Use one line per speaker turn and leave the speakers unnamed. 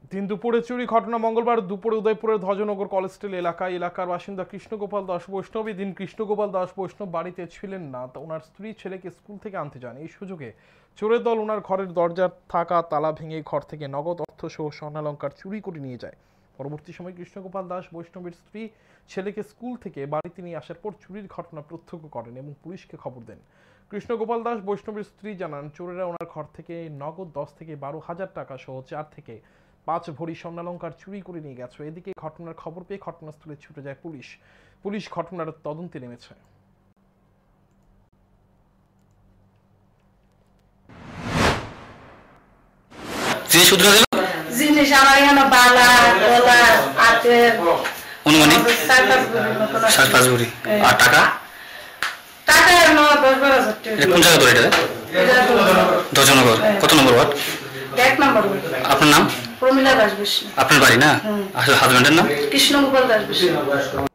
দিন দুপুরে চুরি ঘটনা মঙ্গলবার দুপুরে উদয়পুরের ধ্বজনগর কলেস্টেল এলাকার বাসিন্দা কৃষ্ণগোপাল দাস বৈষ্ণব। দিন কৃষ্ণগোপাল দাস বৈষ্ণব বাড়িতে ছিলেন না, তা ওনার স্ত্রী ছেলেকে স্কুল থেকে আনতে যান। এই সুযোগে চোরের দল ওনার ঘরের দরজার থাকা তালা ভেঙে ঘর থেকে নগদ অর্থ সহ স্বর্ণালংকার চুরি করে নিয়ে যায়। পরবর্তী সময় কৃষ্ণগোপাল দাস বৈষ্ণবের স্ত্রী ছেলেকে স্কুল থেকে বাড়িতে নিয়ে আসার পর চুরির ঘটনা প্রত্যক্ষ করেন এবং পুলিশকে খবর দেন। কৃষ্ণগোপাল দাস বৈষ্ণবের স্ত্রী জানান, চোরেরা ওনার ঘর থেকে নগদ 10 থেকে 12,000 টাকা সহ 4 থেকে 5 ভরি স্বর্ণালংকার চুরি করে নিয়ে গেছে। এদিকে ঘটনার খবর পেয়ে ঘটনাস্থলে ছুটে যায় পুলিশ ঘটনার তদন্তে নেমেছে।
জিনিস আমার এখানে বালা গলা হাতের
অনুমানিক 4-5 ভরি। আর টাকা
টাকা 10-12 হাজার।
কোন জায়গা ধরে এটা? ধ্বজনগর। কত নম্বর ওয়ার্ড?
1 নম্বর।
আপনার নাম?
প্রমিলা দাস বৈষ্ণব।
আপনার বাড়ি না? হাজবেন্ডের নাম?
কৃষ্ণগোপাল দাস বৈষ্ণব।